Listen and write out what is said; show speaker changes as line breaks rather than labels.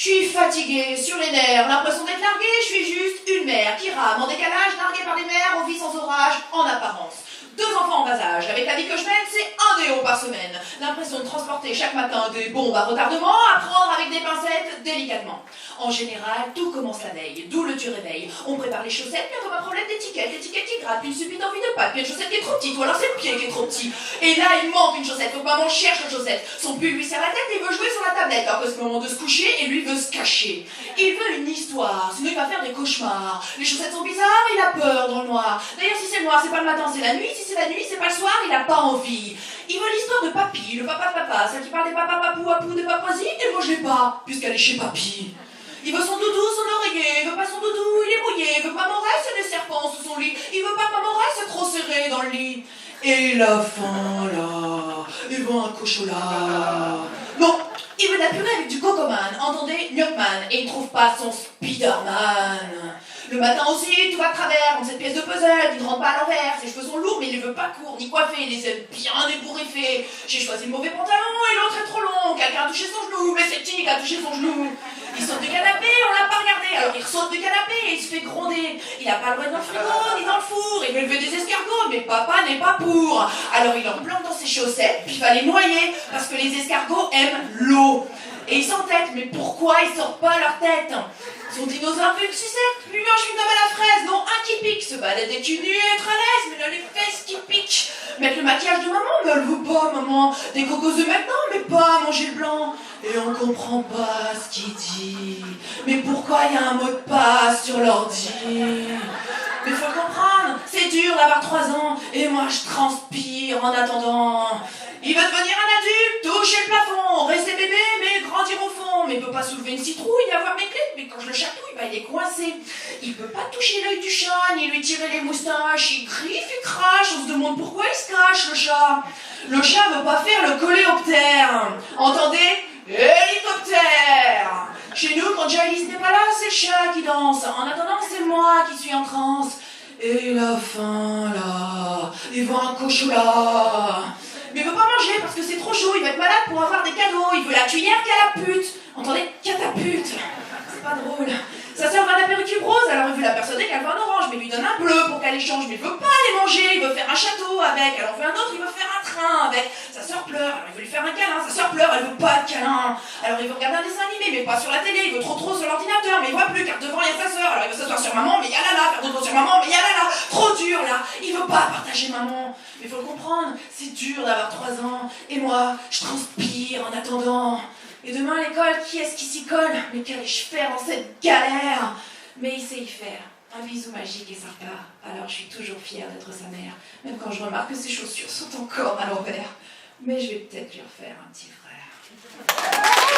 suis fatiguée, sur les nerfs, l'impression d'être larguée, je suis juste une mère qui rame en décalage, larguée par des mères, on vit sans orage, en apparence. 2 enfants en bas âge, avec la vie que je mène, c'est 1 déo par semaine. L'impression de transporter chaque matin des bombes à retardement, à prendre avec des pincettes, délicatement. En général, tout commence la veille, d'où le tu réveil. On prépare les chaussettes, bien comme un problème d'étiquette, l'étiquette qui gratte, puis une subite envie de pâte, puis une chaussette qui est trop petite, ou alors c'est le pied qui est trop petit. Et là, il manque une chaussette, faut que maman cherche la chaussette. Son pull lui serre la tête et il veut jouer sur la tablette, alors que c'est le moment de se coucher et lui veut se cacher. Il veut une histoire, sinon il va faire des cauchemars. Les chaussettes sont bizarres, il a peur dans le noir. D'ailleurs, si c'est le noir, c'est pas le matin, c'est la nuit. Si c'est la nuit, c'est pas le soir, il a pas envie. Il veut l'histoire de Papy, le papa de papa, celle qui parle des papas papou apou, des papazies, et moi je l'ai pas, puisqu'elle est chez Papy. Il veut son doudou, son oreiller, il veut pas son doudou, il est mouillé, il veut pas maman reste des serpents sous son lit, il veut pas que maman reste trop serré dans le lit. Et la fin là, il veut un cocholat. Non, il veut de la purée avec du cocoman, entendez, Gnocman, et il trouve pas son Spider-Man. Le matin aussi, tout va de travers, comme cette pièce de puzzle, il ne rentre pas à l'envers, ses cheveux sont lourds mais il les veut pas courts, ni coiffés, il les aime bien ébouriffés. J'ai choisi le mauvais pantalon et l'autre est trop long, quelqu'un a touché son genou, mais c'est qui a touché son genou? Il saute du canapé, on l'a pas regardé, alors il ressaute du canapé et il se fait gronder. Il a pas le droit dans le frigo, ni dans le four, il veut élever des escargots, mais papa n'est pas pour. Alors il en plante dans ses chaussettes, puis il va les noyer, parce que les escargots aiment l'eau. Et ils s'entêtent, mais pourquoi ils sortent pas leur tête? Son dinosaure veut une sucette, lui mange une dame à la fraise, non un qui pique, se balader cul nu et être à l'aise, mais là les fesses qui piquent. Mettre le maquillage de maman, mais elle veut pas maman. Des cocos de maintenant, mais pas manger le blanc. Et on comprend pas ce qu'il dit. Mais pourquoi il y a un mot de passe sur l'ordi? Mais faut le comprendre, c'est dur d'avoir 3 ans, et moi je transpire en attendant. Il veut devenir un adulte, toucher le plafond, rester bébé, mais grandir au fond. Mais il peut pas soulever une citrouille et avoir mes clés, mais quand je le chatouille, bah il est coincé. Il peut pas toucher l'œil du chat, ni lui tirer les moustaches, il griffe, il crache, on se demande pourquoi il se cache, le chat. Le chat veut pas faire le coléoptère. Entendez? Hélicoptère! Chez nous, quand Jalis n'est pas là, c'est le chat qui danse. En attendant, c'est moi qui suis en transe. Et la fin, là, il veut un cocholat. Mais il veut pas manger parce que c'est trop chaud, il va être malade pour avoir des cadeaux. Il veut la cuillère qu'à la pute. Entendez? Catapute. C'est pas drôle. Sa sœur veut un apéritif rose, alors il veut la persuader qu'elle veut un orange, mais il lui donne un bleu pour qu'elle échange. Mais il veut pas les manger, il veut faire un château avec. Alors on fait un autre, il veut faire un train avec. Sa sœur pleure, alors il veut lui faire un câlin. Sa sœur pleure, elle veut pas de câlin. Alors il veut regarder un dessin animé, mais pas sur la télé. Il veut trop sur l'ordinateur, mais il voit plus car devant il y a sa sœur. Alors il veut s'asseoir sur maman, mais yalala, faire dodo sur maman, mais yalala. Trop dur là, il veut pas partager maman. Mais faut le comprendre, c'est dur d'avoir 3 ans. Et moi, je transpire en attendant. Et demain à l'école, qui est-ce qui s'y colle? Mais qu'allais-je faire dans cette galère? Mais il sait y faire. Un bisou magique et sympa. Alors je suis toujours fière d'être sa mère. Même quand je remarque que ses chaussures sont encore à l'envers. Mais je vais peut-être lui refaire un petit frère.